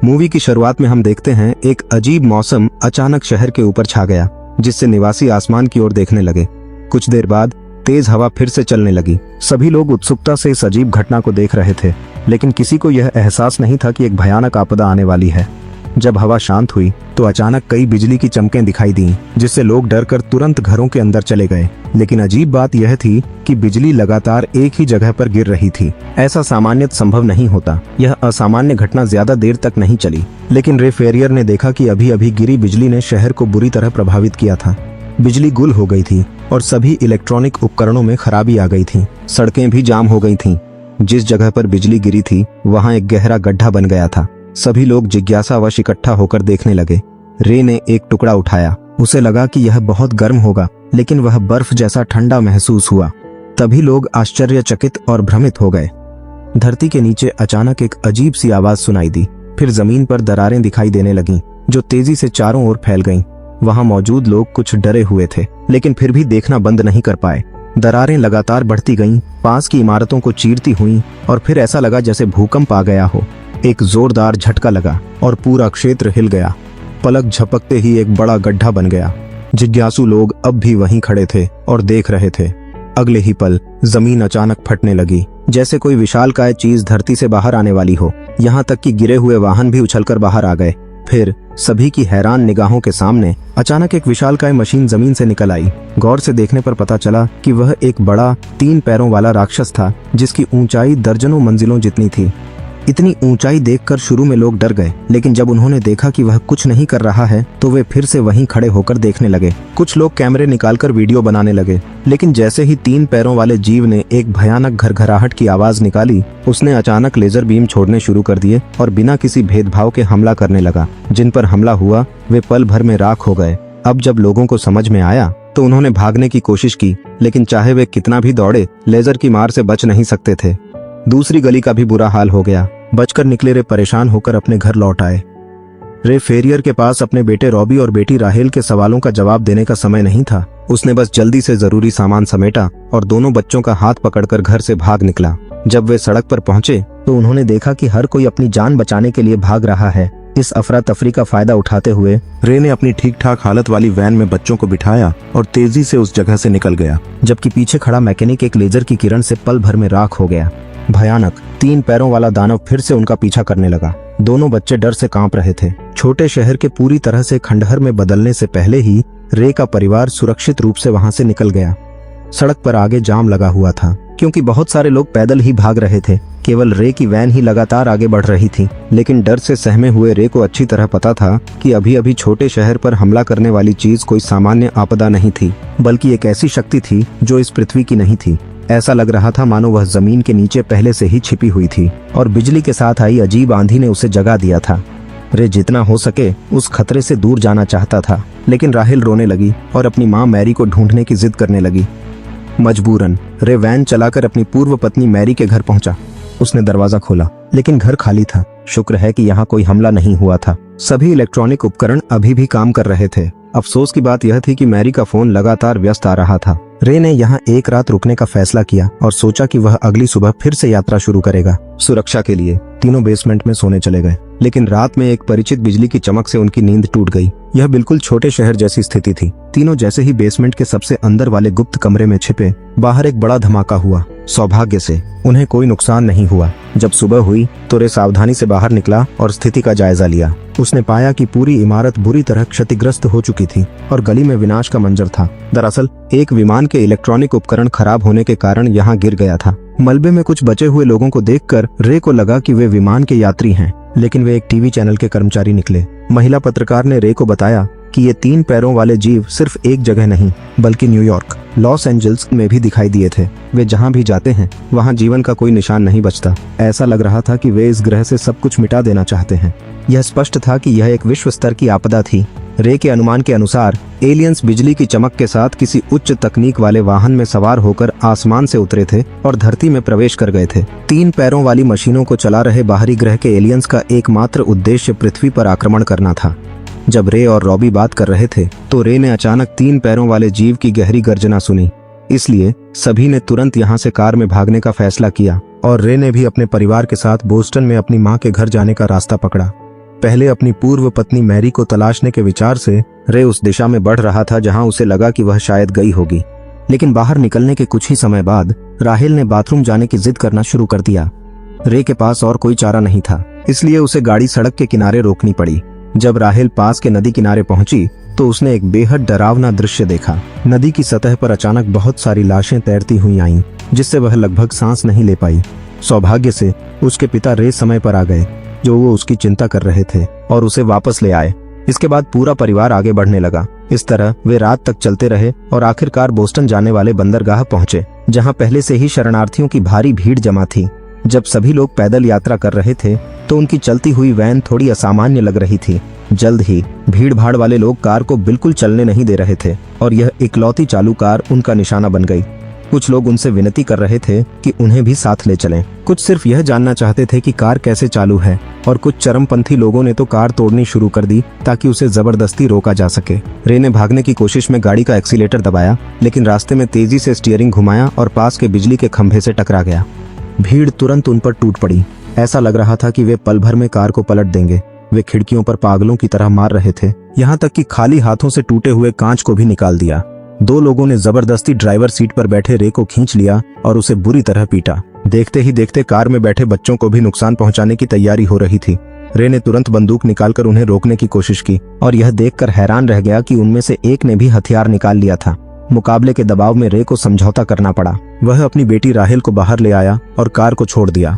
Movie की शुरुआत में हम देखते हैं एक अजीब मौसम अचानक शहर के ऊपर छा गया, जिससे निवासी आसमान की ओर देखने लगे। कुछ देर बाद तेज हवा फिर से चलने लगी। सभी लोग उत्सुकता से इस अजीब घटना को देख रहे थे, लेकिन किसी को यह एहसास नहीं था कि एक भयानक आपदा आने वाली है। जब हवा शांत हुई तो अचानक कई बिजली की चमकें दिखाई दीं, जिससे लोग डरकर तुरंत घरों के अंदर चले गए। लेकिन अजीब बात यह थी कि बिजली लगातार एक ही जगह पर गिर रही थी। ऐसा सामान्यतः संभव नहीं होता। यह असामान्य घटना ज्यादा देर तक नहीं चली, लेकिन रे फेरियर ने देखा कि अभी अभी गिरी बिजली ने शहर को बुरी तरह प्रभावित किया था। बिजली गुल हो गई थी और सभी इलेक्ट्रॉनिक उपकरणों में खराबी आ गई थी। सड़कें भी जाम हो गई थीं। जिस जगह पर बिजली गिरी थी वहां एक गहरा गड्ढा बन गया था। सभी लोग जिज्ञासावश इकट्ठा होकर देखने लगे। रे ने एक टुकड़ा उठाया। उसे लगा कि यह बहुत गर्म होगा, लेकिन वह बर्फ जैसा ठंडा महसूस हुआ। तभी लोग आश्चर्यचकित और भ्रमित हो गए। धरती के नीचे अचानक एक अजीब सी आवाज सुनाई दी। फिर जमीन पर दरारें दिखाई देने लगीं, जो तेजी से चारों ओर फैल गईं। वहां मौजूद लोग कुछ डरे हुए थे, लेकिन फिर भी देखना बंद नहीं कर पाए। दरारें लगातार बढ़ती गईं, पास की इमारतों को चीरती हुईं, और फिर ऐसा लगा जैसे भूकंप आ गया हो। एक जोरदार झटका लगा और पूरा क्षेत्र हिल गया। पलक झपकते ही एक बड़ा गड्ढा बन गया। जिज्ञासु लोग अब भी वहीं खड़े थे और देख रहे थे। अगले ही पल जमीन अचानक फटने लगी, जैसे कोई विशालकाय चीज धरती से बाहर आने वाली हो। यहाँ तक कि गिरे हुए वाहन भी उछलकर बाहर आ गए। फिर सभी की हैरान निगाहों के सामने अचानक एक विशालकाय मशीन जमीन से निकल आई। गौर से देखने पर पता चला कि वह एक बड़ा 3 पैरों वाला राक्षस था, जिसकी ऊंचाई दर्जनों मंजिलों जितनी थी। इतनी ऊंचाई देखकर शुरू में लोग डर गए, लेकिन जब उन्होंने देखा कि वह कुछ नहीं कर रहा है तो वे फिर से वहीं खड़े होकर देखने लगे। कुछ लोग कैमरे निकालकर वीडियो बनाने लगे, लेकिन जैसे ही 3 पैरों वाले जीव ने एक भयानक घरघराहट की आवाज निकाली, उसने अचानक लेजर बीम छोड़ने शुरू कर दिए और बिना किसी भेदभाव के हमला करने लगा। जिन पर हमला हुआ वे पल भर में राख हो गए। अब जब लोगों को समझ में आया तो उन्होंने भागने की कोशिश की, लेकिन चाहे वे कितना भी दौड़े, लेजर की मार से बच नहीं सकते थे। दूसरी गली का भी बुरा हाल हो गया। बचकर निकले रे परेशान होकर अपने घर लौट आए। रे फेरियर के पास अपने बेटे रॉबी और बेटी राहेल के सवालों का जवाब देने का समय नहीं था। उसने बस जल्दी से जरूरी सामान समेटा और दोनों बच्चों का हाथ पकड़कर घर से भाग निकला। जब वे सड़क पर पहुंचे तो उन्होंने देखा कि हर कोई अपनी जान बचाने के लिए भाग रहा है। इस अफरा तफरी का फायदा उठाते हुए रे ने अपनी ठीक ठाक हालत वाली वैन में बच्चों को बिठाया और तेजी से उस जगह से निकल गया, जबकि पीछे खड़ा मैकेनिक एक लेजर की किरण से पल भर में राख हो गया। भयानक 3 पैरों वाला दानव फिर से उनका पीछा करने लगा। दोनों बच्चे डर से कांप रहे थे। छोटे शहर के पूरी तरह से खंडहर में बदलने से पहले ही रे का परिवार सुरक्षित रूप से वहां से निकल गया। सड़क पर आगे जाम लगा हुआ था, क्योंकि बहुत सारे लोग पैदल ही भाग रहे थे। केवल रे की वैन ही लगातार आगे बढ़ रही थी, लेकिन डर से सहमे हुए रे को अच्छी तरह पता था कि अभी अभी छोटे शहर पर हमला करने वाली चीज कोई सामान्य आपदा नहीं थी, बल्कि एक ऐसी शक्ति थी जो इस पृथ्वी की नहीं थी। ऐसा लग रहा था मानो वह जमीन के नीचे पहले से ही छिपी हुई थी और बिजली के साथ आई अजीब आंधी ने उसे जगा दिया था। रे जितना हो सके उस खतरे से दूर जाना चाहता था, लेकिन राहेल रोने लगी और अपनी माँ मैरी को ढूंढने की जिद करने लगी। मजबूरन रे वैन चलाकर अपनी पूर्व पत्नी मैरी के घर पहुंचा। उसने दरवाजा खोला, लेकिन घर खाली था। शुक्र है कि यहाँ कोई हमला नहीं हुआ था। सभी इलेक्ट्रॉनिक उपकरण अभी भी काम कर रहे थे। अफसोस की बात यह थी कि मैरी का फोन लगातार व्यस्त आ रहा था। रे ने यहाँ एक रात रुकने का फैसला किया और सोचा कि वह अगली सुबह फिर से यात्रा शुरू करेगा। सुरक्षा के लिए तीनों बेसमेंट में सोने चले गए, लेकिन रात में एक परिचित बिजली की चमक से उनकी नींद टूट गई। यह बिल्कुल छोटे शहर जैसी स्थिति थी। तीनों जैसे ही बेसमेंट के सबसे अंदर वाले गुप्त कमरे में छिपे, बाहर एक बड़ा धमाका हुआ। सौभाग्य से उन्हें कोई नुकसान नहीं हुआ। जब सुबह हुई तो रे सावधानी से बाहर निकला और स्थिति का जायजा लिया। उसने पाया कि पूरी इमारत बुरी तरह क्षतिग्रस्त हो चुकी थी और गली में विनाश का मंजर था। दरअसल एक विमान के इलेक्ट्रॉनिक उपकरण खराब होने के कारण यहाँ गिर गया था। मलबे में कुछ बचे हुए लोगों को देखकर रे को लगा कि वे विमान के यात्री हैं, लेकिन वे एक टीवी चैनल के कर्मचारी निकले। महिला पत्रकार ने रे को बताया कि ये 3 पैरों वाले जीव सिर्फ एक जगह नहीं, बल्कि न्यूयॉर्क, लॉस एंजल्स में भी दिखाई दिए थे। वे जहां भी जाते हैं वहां जीवन का कोई निशान नहीं बचता। ऐसा लग रहा था कि वे इस ग्रह से सब कुछ मिटा देना चाहते हैं। यह स्पष्ट था कि यह एक विश्व स्तर की आपदा थी। रे के अनुमान के अनुसार एलियंस बिजली की चमक के साथ किसी उच्च तकनीक वाले वाहन में सवार होकर आसमान से उतरे थे और धरती में प्रवेश कर गए थे। 3 पैरों वाली मशीनों को चला रहे बाहरी ग्रह के एलियंस का एकमात्र उद्देश्य पृथ्वी पर आक्रमण करना था। जब रे और रॉबी बात कर रहे थे तो रे ने अचानक 3 पैरों वाले जीव की गहरी गर्जना सुनी। इसलिए सभी ने तुरंत यहाँ से कार में भागने का फैसला किया और रे ने भी अपने परिवार के साथ बोस्टन में अपनी माँ के घर जाने का रास्ता पकड़ा। पहले अपनी पूर्व पत्नी मैरी को तलाशने के विचार से रे उस दिशा में बढ़ रहा था जहां उसे लगा कि वह शायद गई होगी। लेकिन बाहर निकलने के कुछ ही समय बाद राहेल ने बाथरूम जाने की जिद करना शुरू कर दिया। रे के पास और कोई चारा नहीं था, इसलिए उसे गाड़ी सड़क के किनारे रोकनी पड़ी। जब राहेल पास के नदी किनारे पहुंची तो उसने एक बेहद डरावना दृश्य देखा। नदी की सतह पर अचानक बहुत सारी लाशें तैरती हुई आईं, जिससे वह लगभग सांस नहीं ले पाई। सौभाग्य से उसके पिता रे समय पर आ गए, जो वो उसकी चिंता कर रहे थे, और उसे वापस ले आए। इसके बाद पूरा परिवार आगे बढ़ने लगा। इस तरह वे रात तक चलते रहे और आखिरकार बोस्टन जाने वाले बंदरगाह पहुंचे, जहां पहले से ही शरणार्थियों की भारी भीड़ जमा थी। जब सभी लोग पैदल यात्रा कर रहे थे तो उनकी चलती हुई वैन थोड़ी असामान्य लग रही थी। जल्द ही भीड़ भाड़ वाले लोग कार को बिल्कुल चलने नहीं दे रहे थे और यह इकलौती चालू कार उनका निशाना बन गई। कुछ लोग उनसे विनती कर रहे थे कि उन्हें भी साथ ले चलें। कुछ सिर्फ यह जानना चाहते थे कि कार कैसे चालू है, और कुछ चरमपंथी लोगों ने तो कार तोड़नी शुरू कर दी ताकि उसे जबरदस्ती रोका जा सके। रे ने भागने की कोशिश में गाड़ी का एक्सीलेटर दबाया, लेकिन रास्ते में तेजी से स्टीयरिंग घुमाया और पास के बिजली के खंभे से टकरा गया। भीड़ तुरंत उन पर टूट पड़ी। ऐसा लग रहा था कि वे पल भर में कार को पलट देंगे। वे खिड़कियों पर पागलों की तरह मार रहे थे, यहाँ तक कि खाली हाथों से टूटे हुए कांच को भी निकाल दिया। 2 लोगों ने जबरदस्ती ड्राइवर सीट पर बैठे रे को खींच लिया और उसे बुरी तरह पीटा। देखते ही देखते कार में बैठे बच्चों को भी नुकसान पहुंचाने की तैयारी हो रही थी। रे ने तुरंत बंदूक निकालकर उन्हें रोकने की कोशिश की और यह देखकर हैरान रह गया कि उनमें से एक ने भी हथियार निकाल लिया था। मुकाबले के दबाव में रे को समझौता करना पड़ा। वह अपनी बेटी राहेल को बाहर ले आया और कार को छोड़ दिया।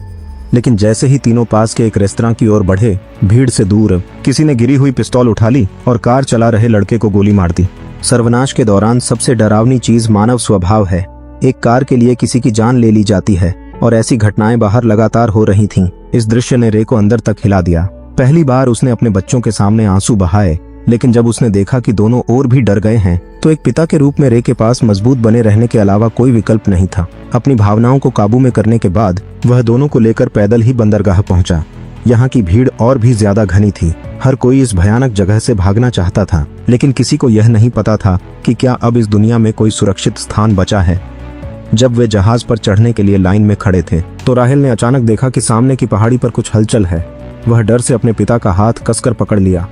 लेकिन जैसे ही तीनों पास के एक रेस्तरां की ओर बढ़े, भीड़ से दूर किसी ने गिरी हुई पिस्तौल उठा ली और कार चला रहे लड़के को गोली मार दी। सर्वनाश के दौरान सबसे डरावनी चीज मानव स्वभाव है। एक कार के लिए किसी की जान ले ली जाती है और ऐसी घटनाएं बाहर लगातार हो रही थीं। इस दृश्य ने रे को अंदर तक हिला दिया। पहली बार उसने अपने बच्चों के सामने आंसू बहाए, लेकिन जब उसने देखा कि दोनों और भी डर गए हैं तो एक पिता के रूप में रे के पास मजबूत बने रहने के अलावा कोई विकल्प नहीं था। अपनी भावनाओं को काबू में करने के बाद वह दोनों को लेकर पैदल ही बंदरगाह पहुंचा। यहाँ की भीड़ और भी ज्यादा घनी थी। हर कोई इस भयानक जगह से भागना चाहता था, लेकिन किसी को यह नहीं पता था कि क्या अब इस दुनिया में कोई सुरक्षित स्थान बचा है। जब वे जहाज पर चढ़ने के लिए लाइन में खड़े थे तो राहेल ने अचानक देखा कि सामने की पहाड़ी पर कुछ हलचल है। वह डर से अपने पिता का हाथ कसकर पकड़ लिया।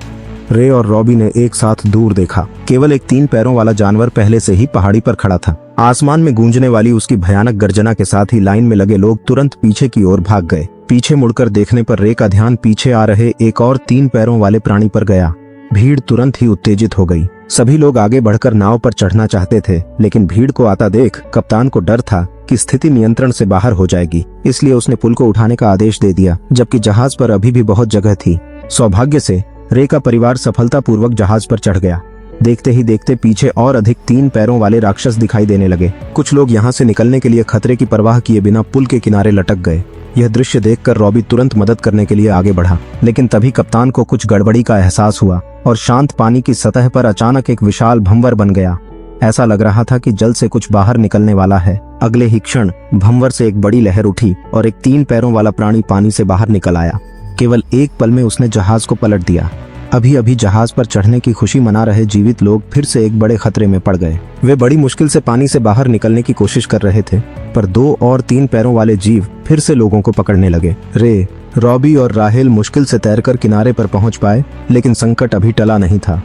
रे और रॉबी ने एक साथ दूर देखा। केवल एक 3 पैरों वाला जानवर पहले से ही पहाड़ी पर खड़ा था। आसमान में गूंजने वाली उसकी भयानक गर्जना के साथ ही लाइन में लगे लोग तुरंत पीछे की ओर भाग गए। पीछे मुड़कर देखने पर रे का ध्यान पीछे आ रहे एक और 3 पैरों वाले प्राणी पर गया। भीड़ तुरंत ही उत्तेजित हो गई। सभी लोग आगे बढ़कर नाव पर चढ़ना चाहते थे, लेकिन भीड़ को आता देख कप्तान को डर था कि स्थिति नियंत्रण से बाहर हो जाएगी, इसलिए उसने पुल को उठाने का आदेश दे दिया, जबकि जहाज पर अभी भी बहुत जगह थी। सौभाग्य से रे का परिवार सफलतापूर्वक जहाज पर चढ़ गया। देखते ही देखते पीछे और अधिक 3 पैरों वाले राक्षस दिखाई देने लगे। कुछ लोग यहाँ से निकलने के लिए खतरे की परवाह किए बिना पुल के किनारे लटक गए। यह दृश्य देखकर रॉबी तुरंत मदद करने के लिए आगे बढ़ा, लेकिन तभी कप्तान को कुछ गड़बड़ी का एहसास हुआ और शांत पानी की सतह पर अचानक एक विशाल भंवर बन गया। ऐसा लग रहा था कि जल से कुछ बाहर निकलने वाला है। अगले ही क्षण भंवर से एक बड़ी लहर उठी और एक 3 पैरों वाला प्राणी पानी से बाहर निकल आया। केवल एक पल में उसने जहाज को पलट दिया। अभी अभी जहाज पर चढ़ने की खुशी मना रहे जीवित लोग फिर से एक बड़े खतरे में पड़ गए। वे बड़ी मुश्किल से पानी से बाहर निकलने की कोशिश कर रहे थे, पर 2 और 3 पैरों वाले जीव फिर से लोगों को पकड़ने लगे। रे, रॉबी और राहेल मुश्किल से तैरकर किनारे पर पहुंच पाए, लेकिन संकट अभी टला नहीं था।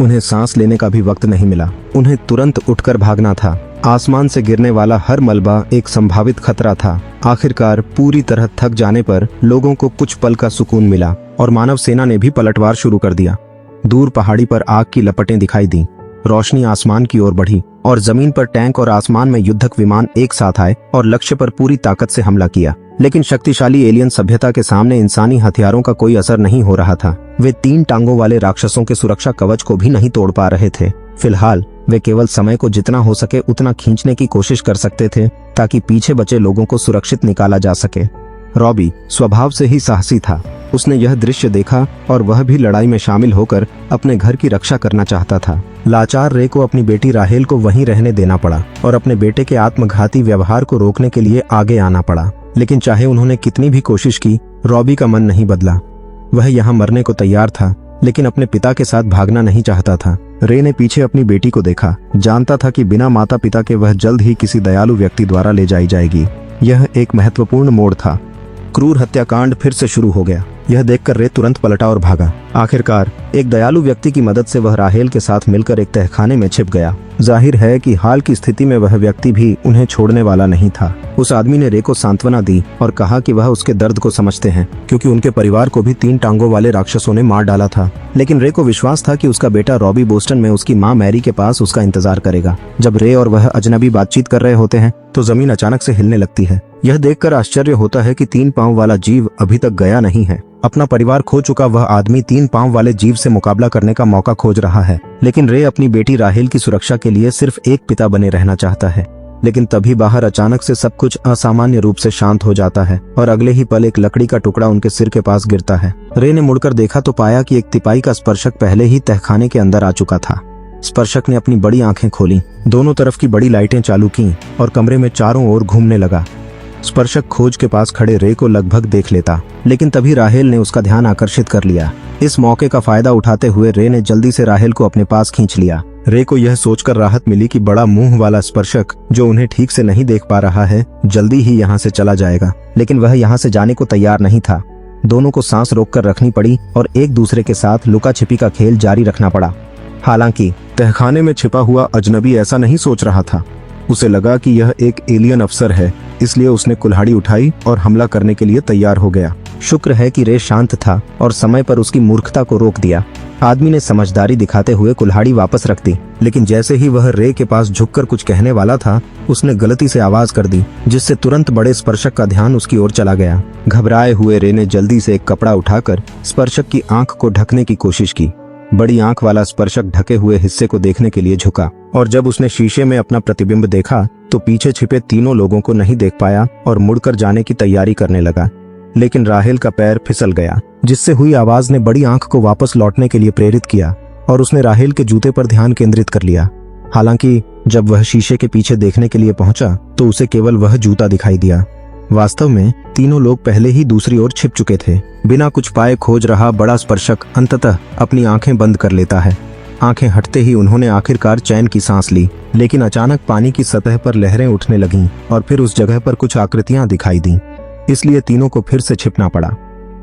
उन्हें सांस लेने का भी वक्त नहीं मिला। उन्हें तुरंत उठकर भागना था। आसमान से गिरने वाला हर मलबा एक संभावित खतरा था। आखिरकार पूरी तरह थक जाने पर लोगों को कुछ पल का सुकून मिला और मानव सेना ने भी पलटवार शुरू कर दिया। दूर पहाड़ी पर आग की लपटें दिखाई दी। रोशनी आसमान की ओर बढ़ी और जमीन पर टैंक और आसमान में युद्धक विमान एक साथ आए और लक्ष्य पर पूरी ताकत से हमला किया। लेकिन शक्तिशाली एलियन सभ्यता के सामने इंसानी हथियारों का कोई असर नहीं हो रहा था। वे 3 टांगों वाले राक्षसों के सुरक्षा कवच को भी नहीं तोड़ पा रहे थे। फिलहाल वे केवल समय को जितना हो सके उतना खींचने की कोशिश कर सकते थे, ताकि पीछे बचे लोगों को सुरक्षित निकाला जा सके। रॉबी स्वभाव से ही साहसी था। उसने यह दृश्य देखा और वह भी लड़ाई में शामिल होकर अपने घर की रक्षा करना चाहता था। लाचार रे को अपनी बेटी राहेल को वहीं रहने देना पड़ा और अपने बेटे के आत्मघाती व्यवहार को रोकने के लिए आगे आना पड़ा। लेकिन चाहे उन्होंने कितनी भी कोशिश की, रॉबी का मन नहीं बदला। वह यहाँ मरने को तैयार था, लेकिन अपने पिता के साथ भागना नहीं चाहता था। रे ने पीछे अपनी बेटी को देखा, जानता था कि बिना माता पिता के वह जल्द ही किसी दयालु व्यक्ति द्वारा ले जाई जाएगी। यह एक महत्वपूर्ण मोड़ था। क्रूर हत्याकांड फिर से शुरू हो गया। यह देखकर रे तुरंत पलटा और भागा। आखिरकार एक दयालु व्यक्ति की मदद से वह राहेल के साथ मिलकर एक तहखाने में छिप गया। जाहिर है कि हाल की स्थिति में वह व्यक्ति भी उन्हें छोड़ने वाला नहीं था। उस आदमी ने रे को सांत्वना दी और कहा कि वह उसके दर्द को समझते हैं, क्योंकि उनके परिवार को भी 3 टांगों वाले राक्षसों ने मार डाला था। लेकिन रे को विश्वास था कि उसका बेटा रॉबी बोस्टन में उसकी माँ मैरी के पास उसका इंतजार करेगा। जब रे और वह अजनबी बातचीत कर रहे होते हैं तो जमीन अचानक से हिलने लगती है। यह देखकर आश्चर्य होता है कि 3 पांव वाला जीव अभी तक गया नहीं है। अपना परिवार खो चुका वह आदमी 3 पांव वाले जीव से मुकाबला करने का मौका खोज रहा है। लेकिन रे अपनी बेटी राहेल की सुरक्षा के लिए सिर्फ एक पिता बने रहना चाहता है। लेकिन तभी बाहर अचानक से सब कुछ असामान्य रूप से शांत हो जाता है और अगले ही पल एक लकड़ी का टुकड़ा उनके सिर के पास गिरता है। रे ने मुड़कर देखा तो पाया कि एक तिपाई का स्पर्शक पहले ही तहखाने के अंदर आ चुका था। स्पर्शक ने अपनी बड़ी आंखें खोली, दोनों तरफ की बड़ी लाइटें चालू की और कमरे में चारों ओर घूमने लगा। स्पर्शक खोज के पास खड़े रे को लगभग देख लेता, लेकिन तभी राहेल ने उसका ध्यान आकर्षित कर लिया। इस मौके का फायदा उठाते हुए रे ने जल्दी से राहेल को अपने पास खींच लिया। रे को यह सोचकर राहत मिली कि बड़ा मुंह वाला स्पर्शक, जो उन्हें ठीक से नहीं देख पा रहा है, जल्दी ही यहाँ से चला जाएगा। लेकिन वह यहाँ से जाने को तैयार नहीं था। दोनों को सांस रोककर रखनी पड़ी और एक दूसरे के साथ लुका छिपी का खेल जारी रखना पड़ा। हालांकि तहखाने में छिपा हुआ अजनबी ऐसा नहीं सोच रहा था। उसे लगा कि यह एक एलियन अफसर है, इसलिए उसने कुल्हाड़ी उठाई और हमला करने के लिए तैयार हो गया। शुक्र है कि रे शांत था और समय पर उसकी मूर्खता को रोक दिया। आदमी ने समझदारी दिखाते हुए कुल्हाड़ी वापस रख दी, लेकिन जैसे ही वह रे के पास झुककर कुछ कहने वाला था, उसने गलती से आवाज कर दी, जिससे तुरंत बड़े स्पर्शक का ध्यान उसकी ओर चला गया। घबराए हुए रे ने जल्दी से एक कपड़ा उठाकर स्पर्शक की आंख को ढकने की कोशिश की। बड़ी आंख वाला स्पर्शक ढके हुए हिस्से को देखने के लिए झुका और जब उसने शीशे में अपना प्रतिबिंब देखा तो पीछे छिपे तीनों लोगों को नहीं देख पाया और मुड़कर जाने की तैयारी करने लगा। लेकिन राहेल का पैर फिसल गया, जिससे हुई आवाज ने बड़ी आंख को वापस लौटने के लिए प्रेरित किया और उसने राहेल के जूते पर ध्यान केंद्रित कर लिया। हालांकि जब वह शीशे के पीछे देखने के लिए पहुंचा तो उसे केवल वह जूता दिखाई दिया। वास्तव में तीनों लोग पहले ही दूसरी ओर छिप चुके थे। बिना कुछ पाए खोज रहा बड़ा स्पर्शक अंततः अपनी आंखें बंद कर लेता है। आंखें हटते ही उन्होंने आखिरकार चैन की सांस ली, लेकिन अचानक पानी की सतह पर लहरें उठने लगीं और फिर उस जगह पर कुछ आकृतियां दिखाई दीं। इसलिए तीनों को फिर से छिपना पड़ा।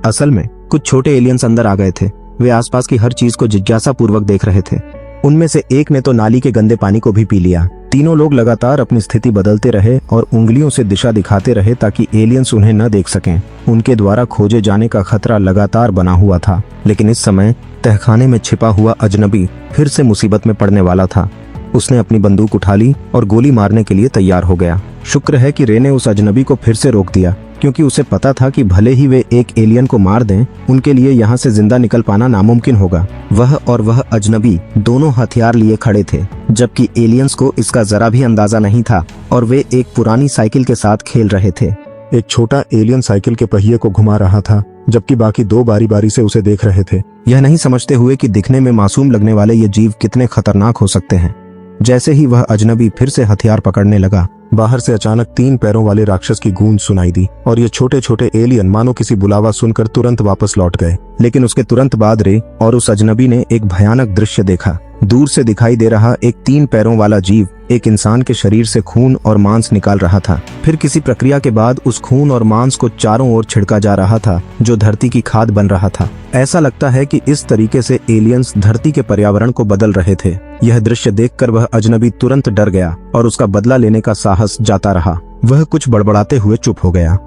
असल में कुछ छोटे एलियंस अंदर आ गए थे। वे आसपास की हर चीज को जिज्ञासा पूर्वक देख रहे थे। उनमें से एक ने तो नाली के गंदे पानी को भी पी लिया। तीनों लोग लगातार अपनी स्थिति बदलते रहे और उंगलियों से दिशा दिखाते रहे ताकि एलियंस उन्हें न देख सकें। उनके द्वारा खोजे जाने का खतरा लगातार बना हुआ था। लेकिन इस समय तहखाने में छिपा हुआ अजनबी फिर से मुसीबत में पड़ने वाला था। उसने अपनी बंदूक उठा ली और गोली मारने के लिए तैयार हो गया। शुक्र है कि रे ने उस अजनबी को फिर से रोक दिया, क्योंकि उसे पता था कि भले ही वे एक एलियन को मार दें, उनके लिए यहाँ से जिंदा निकल पाना नामुमकिन होगा। वह अजनबी दोनों हथियार लिए खड़े थे, जबकि एलियंस को इसका जरा भी अंदाजा नहीं था और वे एक पुरानी साइकिल के साथ खेल रहे थे। एक छोटा एलियन साइकिल के पहिए को घुमा रहा था, जबकि बाकी 2 बारी बारी से उसे देख रहे थे, यह नहीं समझते हुए कि दिखने में मासूम लगने वाले ये जीव कितने खतरनाक हो सकते हैं। जैसे ही वह अजनबी फिर से हथियार पकड़ने लगा, बाहर से अचानक 3 पैरों वाले राक्षस की गूंज सुनाई दी और ये छोटे छोटे एलियन मानो किसी बुलावा सुनकर तुरंत वापस लौट गए। लेकिन उसके तुरंत बाद रे और उस अजनबी ने एक भयानक दृश्य देखा। दूर से दिखाई दे रहा एक 3 पैरों वाला जीव एक इंसान के शरीर से खून और मांस निकाल रहा था। फिर किसी प्रक्रिया के बाद उस खून और मांस को चारों ओर छिड़का जा रहा था, जो धरती की खाद बन रहा था। ऐसा लगता है कि इस तरीके से एलियंस धरती के पर्यावरण को बदल रहे थे। यह दृश्य देखकर वह अजनबी तुरंत डर गया और उसका बदला लेने का साहस जाता रहा। वह कुछ बड़बड़ाते हुए चुप हो गया।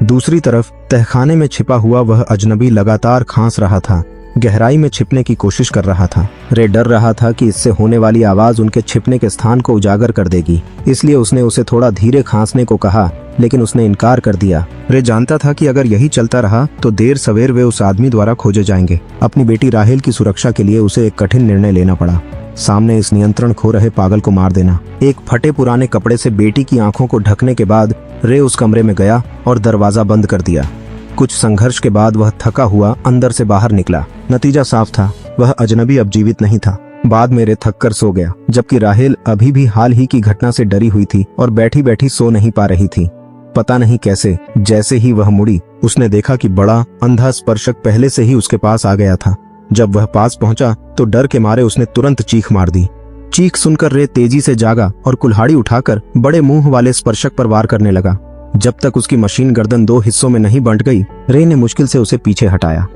दूसरी तरफ तहखाने में छिपा हुआ वह अजनबी लगातार खांस रहा था, गहराई में छिपने की कोशिश कर रहा था। रे डर रहा था कि इससे होने वाली आवाज उनके छिपने के स्थान को उजागर कर देगी, इसलिए उसने उसे थोड़ा धीरे खांसने को कहा, लेकिन उसने इनकार कर दिया। रे जानता था कि अगर यही चलता रहा तो देर सवेर वे उस आदमी द्वारा खोजे जाएंगे। अपनी बेटी राहेल की सुरक्षा के लिए उसे एक कठिन निर्णय लेना पड़ा। सामने इस नियंत्रण खो रहे पागल को मार देना। एक फटे पुराने कपड़े से बेटी की आंखों को ढकने के बाद रे उस कमरे में गया और दरवाजा बंद कर दिया। कुछ संघर्ष के बाद वह थका हुआ अंदर से बाहर निकला। नतीजा साफ था, वह अजनबी अब जीवित नहीं था। बाद में रे थककर सो गया, जबकि राहेल अभी भी हाल ही की घटना से डरी हुई थी और बैठी बैठी सो नहीं पा रही थी। पता नहीं कैसे, जैसे ही वह मुड़ी, उसने देखा कि बड़ा अंधा स्पर्शक पहले से ही उसके पास आ गया था। जब वह पास पहुंचा तो डर के मारे उसने तुरंत चीख मार दी। चीख सुनकर रे तेजी से जागा और कुल्हाड़ी उठाकर बड़े मुंह वाले स्पर्शक पर वार करने लगा। जब तक उसकी मशीन गर्दन 2 हिस्सों में नहीं बंट गई, रे ने मुश्किल से उसे पीछे हटाया।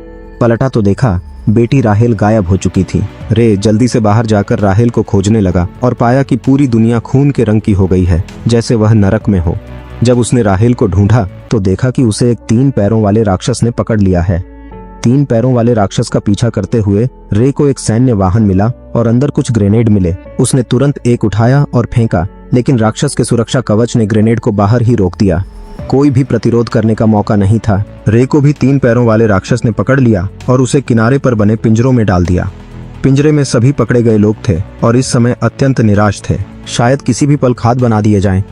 पलटा तो देखा, बेटी राहेल गायब हो चुकी थी। रे जल्दी से बाहर जाकर राहेल को खोजने लगा और पाया कि पूरी दुनिया खून के रंग की हो गई है, जैसे वह नरक में हो। जब उसने राहेल को ढूंढा तो देखा कि उसे एक 3 पैरों वाले राक्षस ने पकड़ लिया है। 3 पैरों वाले राक्षस का पीछा करते हुए रे को एक सैन्य वाहन मिला और अंदर कुछ ग्रेनेड मिले। उसने तुरंत एक उठाया और फेंका, लेकिन राक्षस के सुरक्षा कवच ने ग्रेनेड को बाहर ही रोक दिया। कोई भी प्रतिरोध करने का मौका नहीं था। रे को भी 3 पैरों वाले राक्षस ने पकड़ लिया और उसे किनारे पर बने पिंजरों में डाल दिया। पिंजरे में सभी पकड़े गए लोग थे और इस समय अत्यंत निराश थे, शायद किसी भी पल खाद बना दिए जाएं।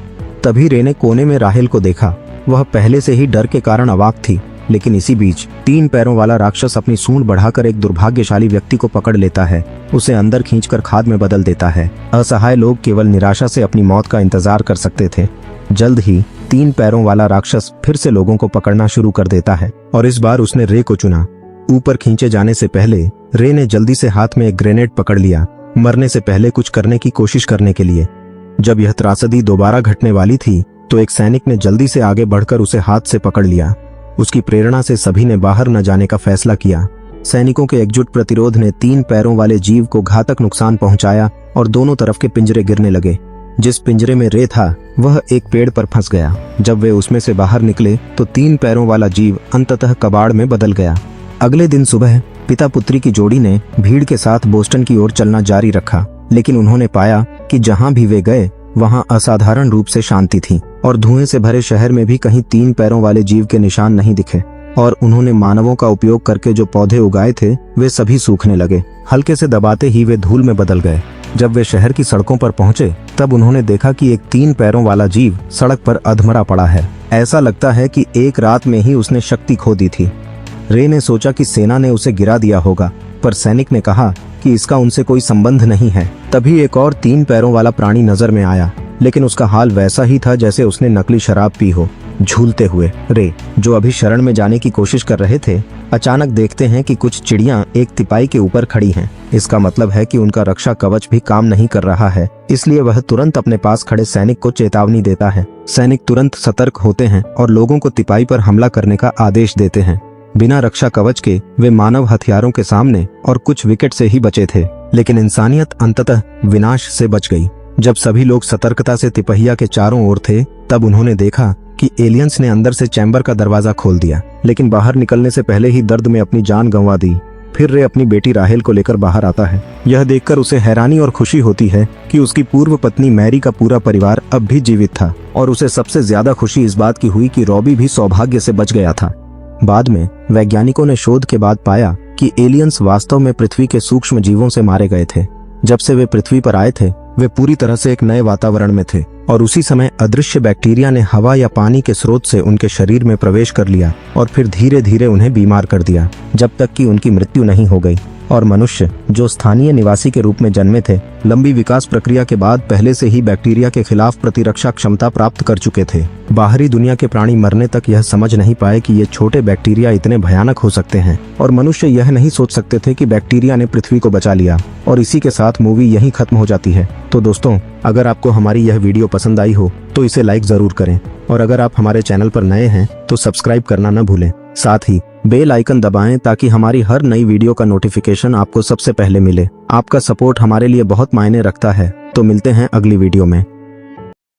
तभी रे ने कोने में राहेल को देखा। वह पहले से ही डर के कारण अवाक थी, लेकिन इसी बीच 3 पैरों वाला राक्षस अपनी सूंड बढ़ाकर एक दुर्भाग्यशाली व्यक्ति को पकड़ लेता है, उसे अंदर खींचकर खाद में बदल देता है। असहाय लोग केवल निराशा से अपनी मौत का इंतजार कर सकते थे। जल्द ही 3 पैरों वाला राक्षस फिर से लोगों को पकड़ना शुरू कर देता है और इस बार उसने रे को चुना। ऊपर खींचे जाने से पहले रे ने जल्दी से हाथ में एक ग्रेनेड पकड़ लिया, मरने से पहले कुछ करने की कोशिश करने के लिए। जब यह त्रासदी दोबारा घटने वाली थी तो एक सैनिक ने जल्दी से आगे बढ़कर उसे हाथ से पकड़ लिया। उसकी प्रेरणा से सभी ने बाहर न जाने का फैसला किया। सैनिकों के एकजुट प्रतिरोध ने 3 पैरों वाले जीव को घातक नुकसान पहुंचाया और दोनों तरफ के पिंजरे गिरने लगे। जिस पिंजरे में रे था वह एक पेड़ पर फंस गया। जब वे उसमें से बाहर निकले तो 3 पैरों वाला जीव अंततः कबाड़ में बदल गया। अगले दिन सुबह पिता पुत्री की जोड़ी ने भीड़ के साथ बोस्टन की ओर चलना जारी रखा, लेकिन उन्होंने पाया कि जहां भी वे गए वहां असाधारण रूप से शांति थी और धुएं से भरे शहर में भी कहीं 3 पैरों वाले जीव के निशान नहीं दिखे। और उन्होंने मानवों का उपयोग करके जो पौधे उगाए थे वे सभी सूखने लगे। हल्के से दबाते ही वे धूल में बदल गए। जब वे शहर की सड़कों पर पहुंचे तब उन्होंने देखा कि एक 3 पैरों वाला जीव सड़क पर अधमरा पड़ा है। ऐसा लगता है कि एक रात में ही उसने शक्ति खो दी थी। रे ने सोचा कि सेना ने उसे गिरा दिया होगा, पर सैनिक ने कहा कि इसका उनसे कोई संबंध नहीं है। तभी एक और 3 पैरों वाला प्राणी नजर में आया, लेकिन उसका हाल वैसा ही था जैसे उसने नकली शराब पी हो। झूलते हुए रे, जो अभी शरण में जाने की कोशिश कर रहे थे, अचानक देखते हैं कि कुछ चिड़ियां एक तिपाई के ऊपर खड़ी हैं। इसका मतलब है कि उनका रक्षा कवच भी काम नहीं कर रहा है, इसलिए वह तुरंत अपने पास खड़े सैनिक को चेतावनी देता है। सैनिक तुरंत सतर्क होते हैं और लोगों को तिपाई पर हमला करने का आदेश देते हैं। बिना रक्षा कवच के वे मानव हथियारों के सामने और कुछ विकेट से ही बचे थे, लेकिन इंसानियत अंततः विनाश से बच गई। जब सभी लोग सतर्कता से तिपहिया के चारों ओर थे तब उन्होंने देखा कि एलियंस ने अंदर से चैम्बर का दरवाजा खोल दिया, लेकिन बाहर निकलने से पहले ही दर्द में अपनी जान गंवा दी। फिर रे अपनी बेटी राहेल को लेकर बाहर आता है। यह देखकर उसे हैरानी और खुशी होती है कि उसकी पूर्व पत्नी मैरी का पूरा परिवार अब भी जीवित था, और उसे सबसे ज्यादा खुशी इस बात की हुई कि रॉबी भी सौभाग्य से बच गया था। बाद में वैज्ञानिकों ने शोध के बाद पाया कि एलियंस वास्तव में पृथ्वी के सूक्ष्म जीवों से मारे गए थे। जब से वे पृथ्वी पर आए थे वे पूरी तरह से एक नए वातावरण में थे, और उसी समय अदृश्य बैक्टीरिया ने हवा या पानी के स्रोत से उनके शरीर में प्रवेश कर लिया और फिर धीरे धीरे उन्हें बीमार कर दिया, जब तक कि उनकी मृत्यु नहीं हो गई। और मनुष्य, जो स्थानीय निवासी के रूप में जन्मे थे, लंबी विकास प्रक्रिया के बाद पहले से ही बैक्टीरिया के खिलाफ प्रतिरक्षा क्षमता प्राप्त कर चुके थे। बाहरी दुनिया के प्राणी मरने तक यह समझ नहीं पाए कि ये छोटे बैक्टीरिया इतने भयानक हो सकते हैं, और मनुष्य यह नहीं सोच सकते थे कि बैक्टीरिया ने पृथ्वी को बचा लिया। और इसी के साथ मूवी यहीं खत्म हो जाती है। तो दोस्तों, अगर आपको हमारी यह वीडियो पसंद आई हो तो इसे लाइक जरूर करें, और अगर आप हमारे चैनल पर नए हैं तो सब्सक्राइब करना न भूलें। साथ ही बेल आइकन दबाएं ताकि हमारी हर नई वीडियो का नोटिफिकेशन आपको सबसे पहले मिले। आपका सपोर्ट हमारे लिए बहुत मायने रखता है। तो मिलते हैं अगली वीडियो में।